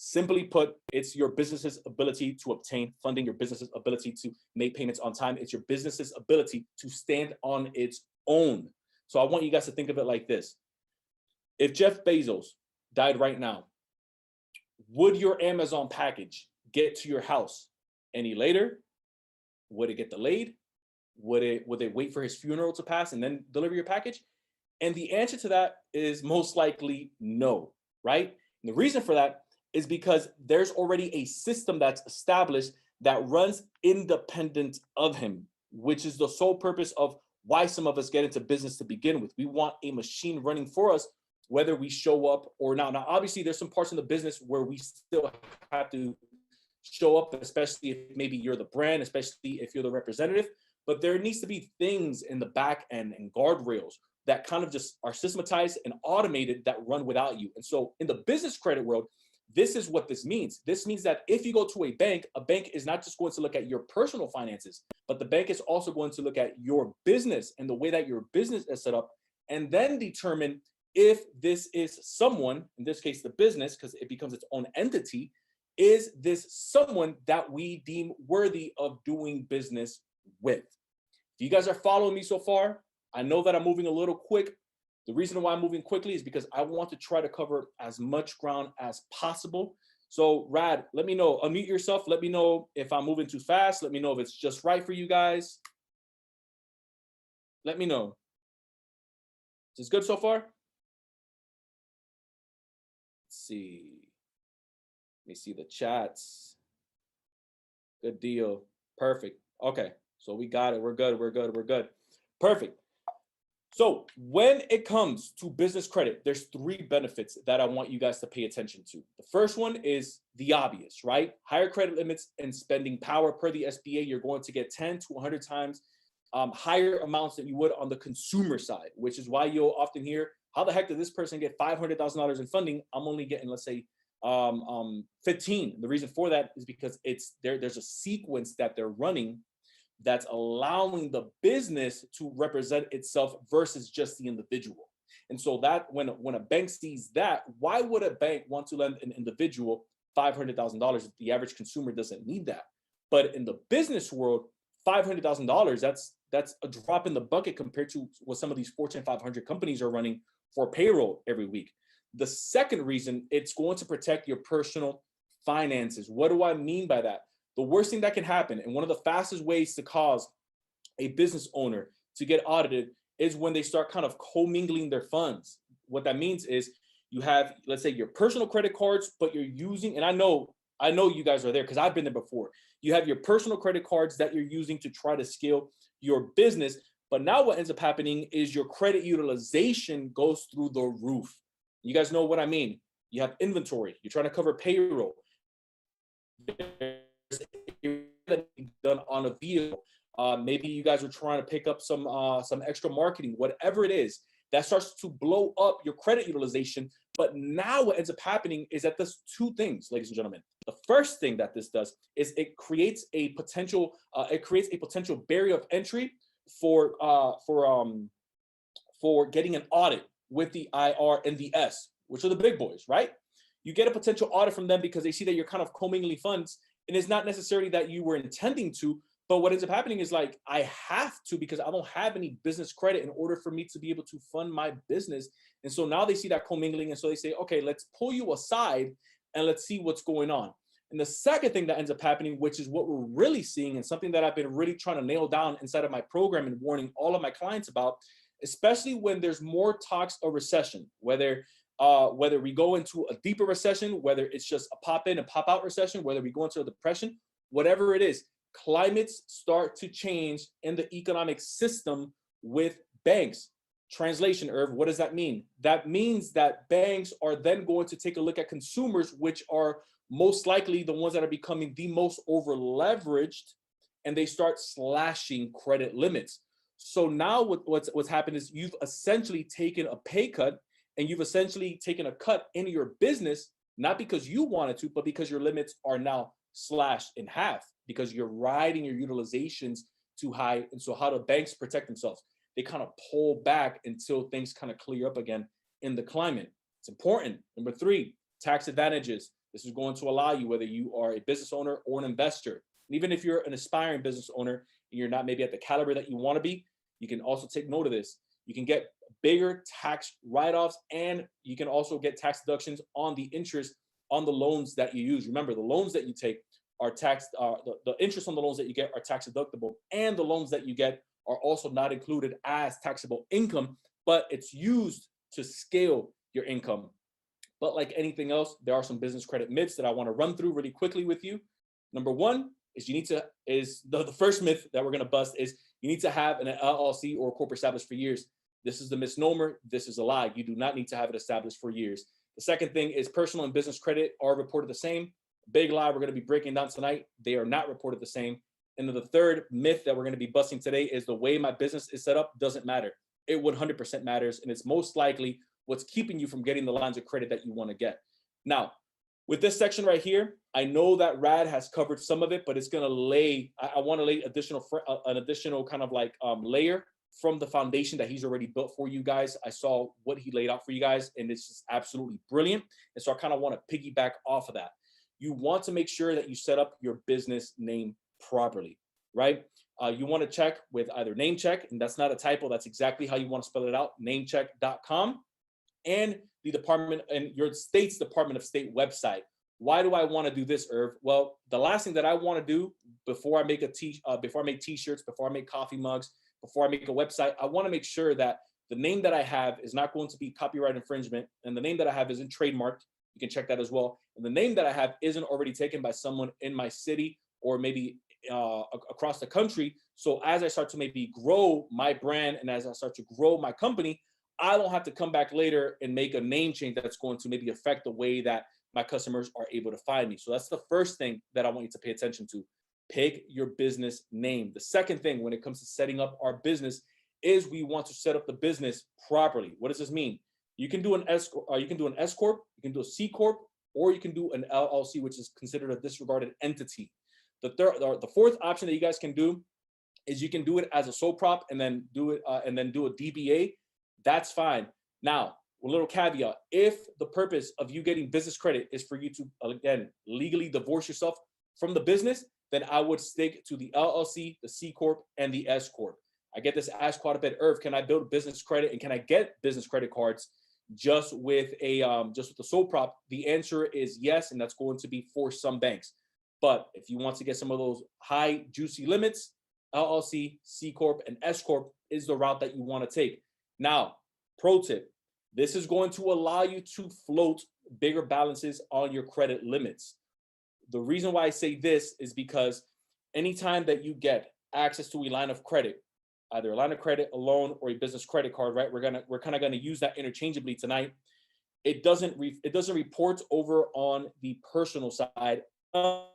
Simply put, it's your business's ability to obtain funding, your business's ability to make payments on time. It's your business's ability to stand on its own. So I want you guys to think of it like this. If Jeff Bezos died right now, would your Amazon package get to your house any later? Would it get delayed? Would they wait for his funeral to pass and then deliver your package? And the answer to that is most likely no, right? And the reason for that is because there's already a system that's established that runs independent of him, which is the sole purpose of why some of us get into business to begin with. We want a machine running for us, whether we show up or not. Now, obviously, there's some parts in the business where we still have to show up, especially if maybe you're the brand, especially if you're the representative. But there needs to be things in the back end and guardrails that kind of just are systematized and automated that run without you. And so in the business credit world, this is what this means. This means that if you go to a bank is not just going to look at your personal finances, but the bank is also going to look at your business and the way that your business is set up, and then determine if this is someone, in this case, the business, because it becomes its own entity, is this someone that we deem worthy of doing business with? If you guys are following me so far, I know that I'm moving a little quick. The reason why I'm moving quickly is because I want to try to cover as much ground as possible. So Rad, let me know, unmute yourself. Let me know if I'm moving too fast. Let me know if it's just right for you guys. Let me know. Is this good so far? Let's see. Let me see the chats. Good deal. Perfect. Okay. So we got it. We're good. We're good. We're good. Perfect. So when it comes to business credit, there's 3 benefits that I want you guys to pay attention to. The first one is the obvious, right? Higher credit limits and spending power. Per the SBA, you're going to get 10 to 100 times higher amounts than you would on the consumer side, which is why you'll often hear, how the heck did this person get $500,000 in funding? I'm only getting, let's say, 15. The reason for that is because there's a sequence that they're running that's allowing the business to represent itself versus just the individual. And so that when a bank sees that, why would a bank want to lend an individual $500,000 if the average consumer doesn't need that? But in the business world, $500,000, that's a drop in the bucket compared to what some of these Fortune 500 companies are running for payroll every week. The second reason, it's going to protect your personal finances. What do I mean by that? The worst thing that can happen, and one of the fastest ways to cause a business owner to get audited, is when they start kind of commingling their funds. What that means is you have, let's say, your personal credit cards, but you're using, and I know you guys are there because I've been there before. You have your personal credit cards that you're using to try to scale your business. But now what ends up happening is your credit utilization goes through the roof. You guys know what I mean. You have inventory. You're trying to cover payroll. Done on a vehicle. Maybe you guys are trying to pick up some extra marketing, whatever it is, that starts to blow up your credit utilization. But now what ends up happening is that there's 2 things, ladies and gentlemen. The first thing that this does is it creates a potential barrier of entry for getting an audit with the IR and the S, which are the big boys, right? You get a potential audit from them because they see that you're kind of commingling funds. And it's not necessarily that you were intending to, but what ends up happening is like, I have to, because I don't have any business credit in order for me to be able to fund my business. And so now they see that commingling. And so they say, okay, let's pull you aside and let's see what's going on. And the second thing that ends up happening, which is what we're really seeing and something that I've been really trying to nail down inside of my program and warning all of my clients about, especially when there's more talks of recession, whether we go into a deeper recession, whether it's just a pop in and pop out recession, whether we go into a depression, whatever it is, climates start to change in the economic system with banks. Translation, Irv, what does that mean? That means that banks are then going to take a look at consumers, which are most likely the ones that are becoming the most over leveraged, and they start slashing credit limits. So now what's happened is you've essentially taken a pay cut, and you've essentially taken a cut in your business, not because you wanted to, but because your limits are now slashed in half, because you're riding your utilizations too high. And so how do banks protect themselves? They kind of pull back until things kind of clear up again in the climate. It's important. Number 3, tax advantages. This is going to allow you, whether you are a business owner or an investor, and even if you're an aspiring business owner and you're not maybe at the caliber that you want to be, you can also take note of this. You can get bigger tax write-offs, and you can also get tax deductions on the interest on the loans that you use. Remember, the loans that you take are taxed, the interest on the loans that you get are tax deductible, and the loans that you get are also not included as taxable income, but it's used to scale your income. But like anything else, there are some business credit myths that I want to run through really quickly with you. Number one is the first myth that we're going to bust is you need to have an LLC or a corporate established for years. This is the misnomer. This is a lie. You do not need to have it established for years. The second thing is personal and business credit are reported the same. Big lie we're going to be breaking down tonight. They are not reported the same. And then the third myth that we're going to be busting today is the way my business is set up doesn't matter. It 100% matters, and it's most likely what's keeping you from getting the lines of credit that you want to get. Now, with this section right here, I know that Rad has covered some of it, but it's going to lay, I want to lay an additional kind of like layer from the foundation that he's already built for you guys. I saw what he laid out for you guys, and it's just absolutely brilliant. And so I kind of want to piggyback off of that. You want to make sure that you set up your business name properly, right? You want to check with either NameCheck, and that's not a typo. That's exactly how you want to spell it out, namecheck.com, and the department and your state's Department of State website. Why do I want to do this, Irv? Well, the last thing that I want to do before I make t-shirts, before I make coffee mugs, before I make a website, I want to make sure that the name that I have is not going to be copyright infringement, and the name that I have isn't trademarked. You can check that as well. And the name that I have isn't already taken by someone in my city or maybe across the country. So as I start to maybe grow my brand and as I start to grow my company, I don't have to come back later and make a name change that's going to maybe affect the way that my customers are able to find me. So that's the first thing that I want you to pay attention to. Pick your business name. The second thing when it comes to setting up our business is we want to set up the business properly. What does this mean? You can do an S corp, you can do a C corp, or you can do an LLC, which is considered a disregarded entity. The fourth option that you guys can do is you can do it as a sole prop and then do a DBA. That's fine. Now, a little caveat: if the purpose of you getting business credit is for you to again legally divorce yourself from the business, then I would stick to the LLC, the C corp, and the S corp. I get this asked quite a bit. Irv, can I build business credit and can I get business credit cards just with the sole prop? The answer is yes, and that's going to be for some banks. But if you want to get some of those high juicy limits, LLC, C corp, and S corp is the route that you want to take. Now, pro tip: this is going to allow you to float bigger balances on your credit limits. The reason why I say this is because anytime that you get access to a line of credit, either a line of credit, a loan, or a business credit card, right? We're kind of gonna use that interchangeably tonight. It doesn't report over on the personal side unless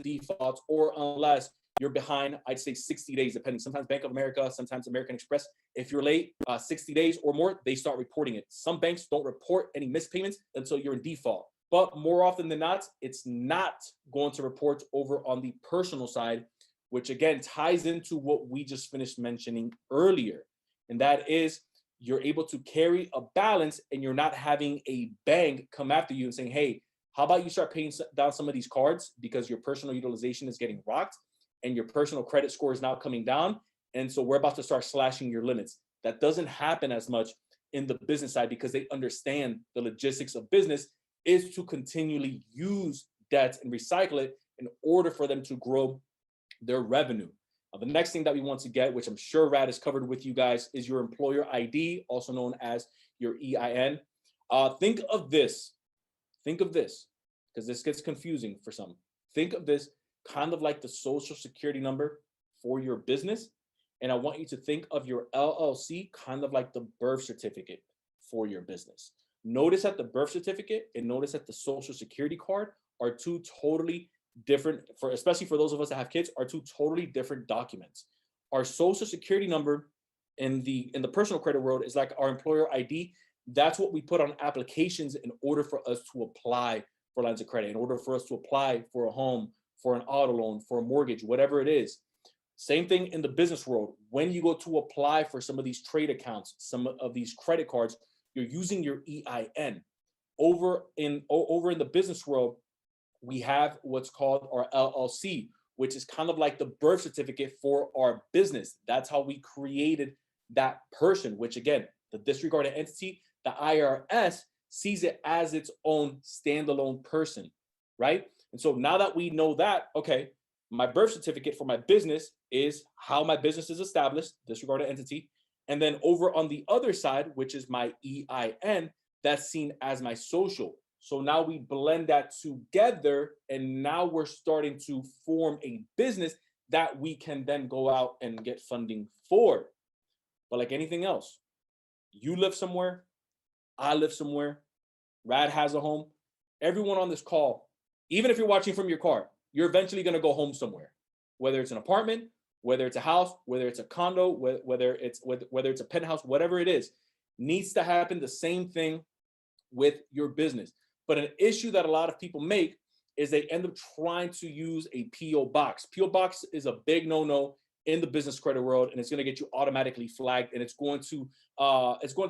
defaults or unless you're behind, I'd say 60 days, depending. Sometimes Bank of America, sometimes American Express. If you're late 60 days or more, they start reporting it. Some banks don't report any missed payments until you're in default. But more often than not, it's not going to report over on the personal side, which again ties into what we just finished mentioning earlier. And that is, you're able to carry a balance and you're not having a bank come after you and saying, hey, how about you start paying down some of these cards because your personal utilization is getting rocked and your personal credit score is now coming down. And so we're about to start slashing your limits. That doesn't happen as much in the business side because they understand the logistics of business is to continually use debt and recycle it in order for them to grow their revenue. The next thing that we want to get, which I'm sure Rad has covered with you guys, is your employer ID, also known as your EIN. Think of this, because this gets confusing for some. Think of this kind of like the social security number for your business. And I want you to think of your LLC kind of like the birth certificate for your business. Notice that the birth certificate and notice that the social security card are two totally different, especially for those of us that have kids, are two totally different documents. Our social security number in the personal credit world is like our employer ID. That's what we put on applications in order for us to apply for lines of credit, in order for us to apply for a home, for an auto loan, for a mortgage, whatever it is. Same thing in the business world. When you go to apply for some of these trade accounts, some of these credit cards, you're using your EIN. over in the business world, we have what's called our LLC, which is kind of like the birth certificate for our business. That's how we created that person, which again, the disregarded entity, the IRS sees it as its own standalone person, right? And so now that we know that, okay, my birth certificate for my business is how my business is established, disregarded entity. And then over on the other side, which is my EIN, that's seen as my social. So now we blend that together, and now we're starting to form a business that we can then go out and get funding for. But like anything else, you live somewhere, I live somewhere, Rad has a home. Everyone on this call, even if you're watching from your car, you're eventually going to go home somewhere, whether it's an apartment, whether it's a house, whether it's a condo, whether it's a penthouse, whatever it is, needs to happen. The same thing with your business. But an issue that a lot of people make is they end up trying to use a PO box. PO box is a big no-no in the business credit world, and it's going to get you automatically flagged, and it's going to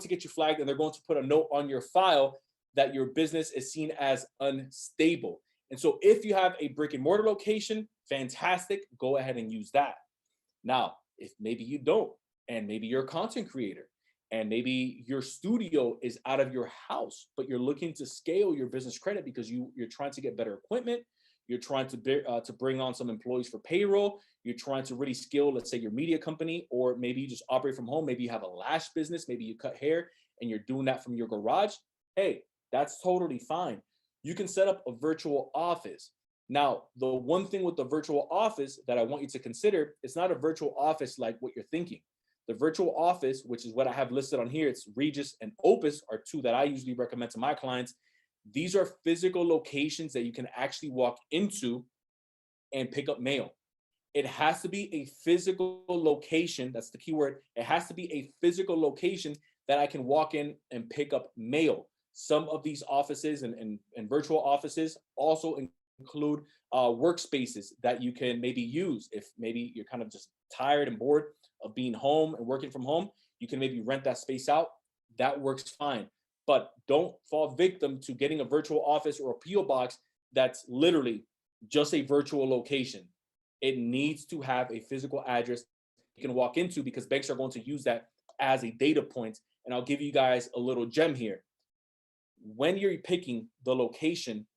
get you flagged, and they're going to put a note on your file that your business is seen as unstable. And so if you have a brick and mortar location, fantastic, go ahead and use that. Now, if maybe you don't, and maybe you're a content creator, and maybe your studio is out of your house, but you're looking to scale your business credit because you're trying to get better equipment, you're trying to bring on some employees for payroll, you're trying to really scale, let's say, your media company, or maybe you just operate from home, maybe you have a lash business, maybe you cut hair and you're doing that from your garage. Hey, that's totally fine. You can set up a virtual office. Now, the one thing with the virtual office that I want you to consider, it's not a virtual office like what you're thinking. The virtual office, which is what I have listed on here, it's Regis and Opus are two that I usually recommend to my clients. These are physical locations that you can actually walk into and pick up mail. It has to be a physical location. That's the key word. It has to be a physical location that I can walk in and pick up mail. Some of these offices and virtual offices also include workspaces that you can maybe use. If maybe you're kind of just tired and bored of being home and working from home, you can maybe rent that space out. That works fine. But don't fall victim to getting a virtual office or a PO box that's literally just a virtual location. It needs to have a physical address you can walk into, because banks are going to use that as a data point. And I'll give you guys a little gem here. When you're picking the location,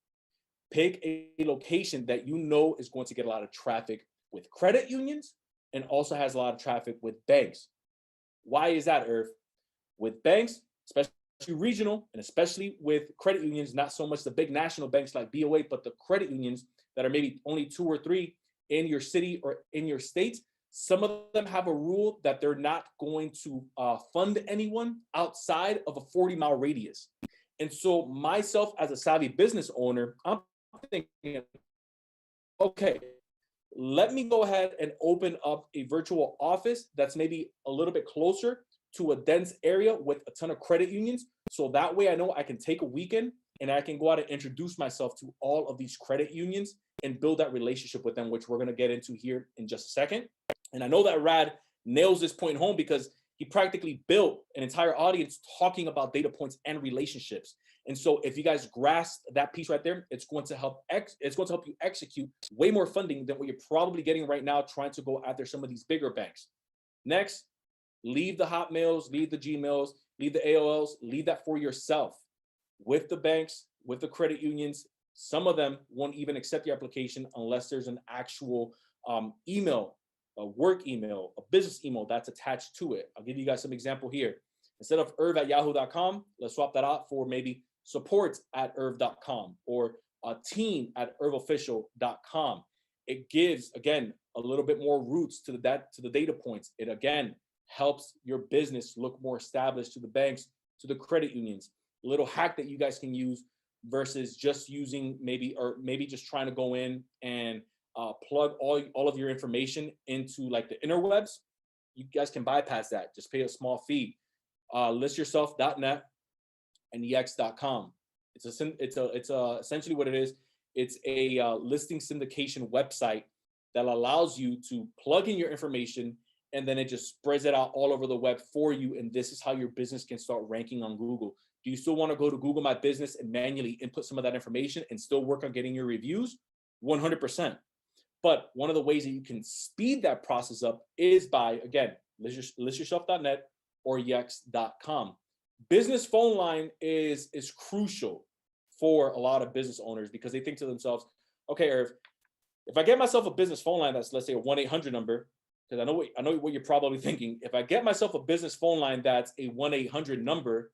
pick a location that you know is going to get a lot of traffic with credit unions and also has a lot of traffic with banks. Why is that, Irv? With banks, especially regional, and especially with credit unions, not so much the big national banks like BOA, but the credit unions that are maybe only 2 or 3 in your city or in your state, some of them have a rule that they're not going to fund anyone outside of a 40-mile radius. And so myself as a savvy business owner, I'm thinking, okay, let me go ahead and open up a virtual office that's maybe a little bit closer to a dense area with a ton of credit unions. So that way I know I can take a weekend and I can go out and introduce myself to all of these credit unions and build that relationship with them, which we're going to get into here in just a second. And I know that Rad nails this point home because he practically built an entire audience talking about data points and relationships. And so if you guys grasp that piece right there, it's going to help you execute way more funding than what you're probably getting right now trying to go after some of these bigger banks. Next, leave the Hotmails, leave the Gmails, leave the AOLs, leave that for yourself. With the banks, with the credit unions, some of them won't even accept your application unless there's an actual email, a work email, a business email that's attached to it. I'll give you guys some example here. Instead of irv@yahoo.com, let's swap that out for maybe support@irv.com or team@irvofficial.com. It gives, again, a little bit more roots to the data points. It, again, helps your business look more established to the banks, to the credit unions. A little hack that you guys can use versus just using maybe just trying to go in and plug all of your information into like the interwebs. You guys can bypass that. Just pay a small fee. Listyourself.net and ex.com. It's essentially what it is. It's a listing syndication website that allows you to plug in your information, and then it just spreads it out all over the web for you. And this is how your business can start ranking on Google. Do you still want to go to Google My Business and manually input some of that information and still work on getting your reviews? 100%. But one of the ways that you can speed that process up is by, again, listyourself.net or yext.com. Business phone line is crucial for a lot of business owners because they think to themselves, okay, Irv, if I get myself a business phone line that's, let's say, a 1-800 number, because I know what you're probably thinking. If I get myself a business phone line that's a 1-800 number,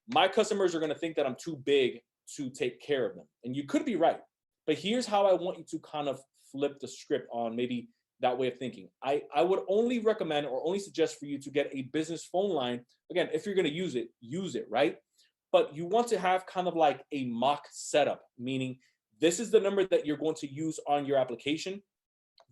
my customers are going to think that I'm too big to take care of them. And you could be right. But here's how I want you to kind of flip the script on maybe that way of thinking. I would only recommend or only suggest for you to get a business phone line. Again, if you're going to use it, right? But you want to have kind of like a mock setup, meaning this is the number that you're going to use on your application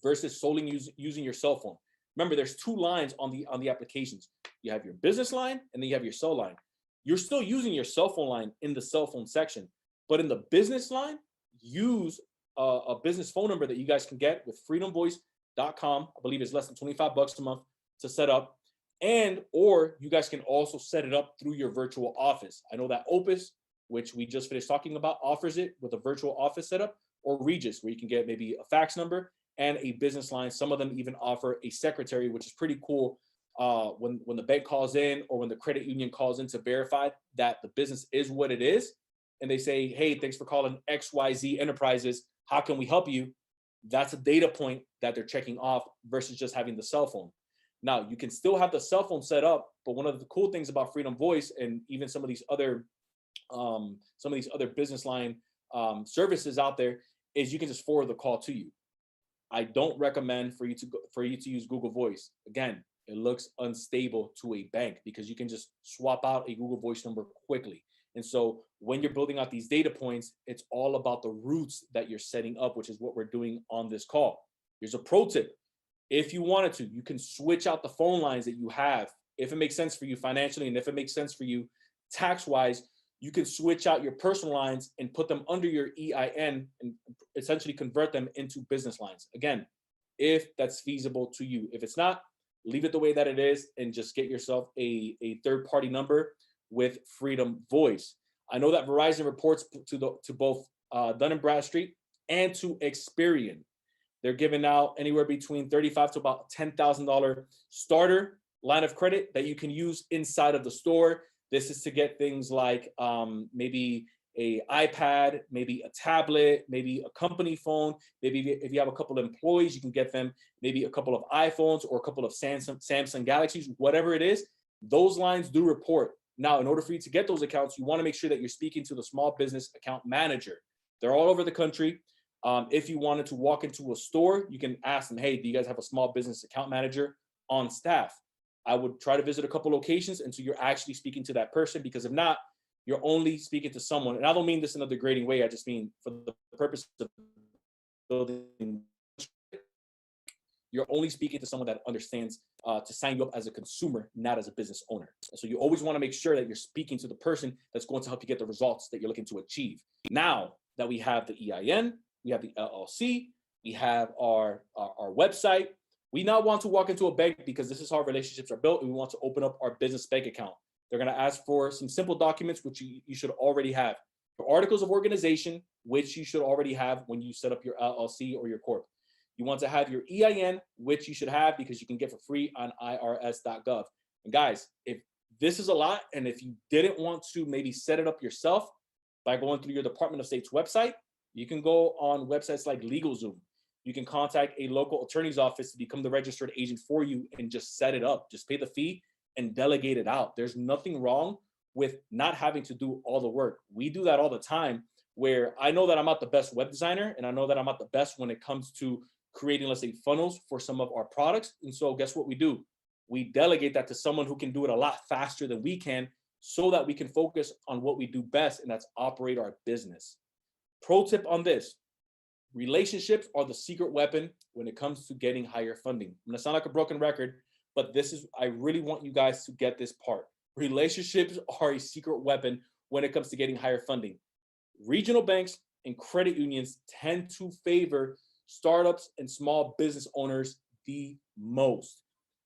versus solely using your cell phone. Remember, there's two lines on the applications. You have your business line and then you have your cell line. You're still using your cell phone line in the cell phone section, but in the business line, use a business phone number that you guys can get with freedomvoice.com. I believe it's less than $25 a month to set up. And, or you guys can also set it up through your virtual office. I know that Opus, which we just finished talking about, offers it with a virtual office setup, or Regis, where you can get maybe a fax number and a business line. Some of them even offer a secretary, which is pretty cool. When the bank calls in or when the credit union calls in to verify that the business is what it is, and they say, hey, thanks for calling XYZ Enterprises, how can we help you? That's a data point that they're checking off versus just having the cell phone. Now, you can still have the cell phone set up, but one of the cool things about Freedom Voice and even some of these other business line services out there is you can just forward the call to you. I don't recommend for you to use Google Voice. Again, it looks unstable to a bank because you can just swap out a Google Voice number quickly. And so when you're building out these data points, it's all about the routes that you're setting up, which is what we're doing on this call. Here's a pro tip. If you wanted to, you can switch out the phone lines that you have. If it makes sense for you financially and if it makes sense for you tax-wise, you can switch out your personal lines and put them under your EIN and essentially convert them into business lines. Again, if that's feasible to you. If it's not, leave it the way that it is and just get yourself a third-party number with Freedom Voice. I know that Verizon reports to both Dun & Bradstreet and to Experian. They're giving out anywhere between $35,000 to about $10,000 starter line of credit that you can use inside of the store. This is to get things like maybe an iPad, maybe a tablet, maybe a company phone. Maybe if you have a couple of employees, you can get them maybe a couple of iPhones or a couple of Samsung Galaxies, whatever it is. Those lines do report. Now, in order for you to get those accounts, you want to make sure that you're speaking to the small business account manager. They're all over the country. If you wanted to walk into a store, you can ask them, hey, do you guys have a small business account manager on staff? I would try to visit a couple locations until you're actually speaking to that person, because if not, you're only speaking to someone. And I don't mean this in a degrading way. I just mean for the purpose of building, you're only speaking to someone that understands to sign you up as a consumer, not as a business owner. And so you always want to make sure that you're speaking to the person that's going to help you get the results that you're looking to achieve. Now that we have the EIN, we have the LLC, we have our website, we now want to walk into a bank because this is how relationships are built, and we want to open up our business bank account. They're going to ask for some simple documents, which you should already have. Your articles of organization, which you should already have when you set up your LLC or your corp. You want to have your EIN, which you should have because you can get for free on irs.gov. And guys, if this is a lot, and if you didn't want to maybe set it up yourself by going through your Department of State's website, you can go on websites like LegalZoom. You can contact a local attorney's office to become the registered agent for you and just set it up. Just pay the fee and delegate it out. There's nothing wrong with not having to do all the work. We do that all the time, where I know that I'm not the best web designer, and I know that I'm not the best when it comes to creating, let's say, funnels for some of our products. And so guess what we do? We delegate that to someone who can do it a lot faster than we can, so that we can focus on what we do best, and that's operate our business. Pro tip on this: relationships are the secret weapon when it comes to getting higher funding. I'm gonna sound like a broken record, but I really want you guys to get this part. Relationships are a secret weapon when it comes to getting higher funding. Regional banks and credit unions tend to favor startups and small business owners the most.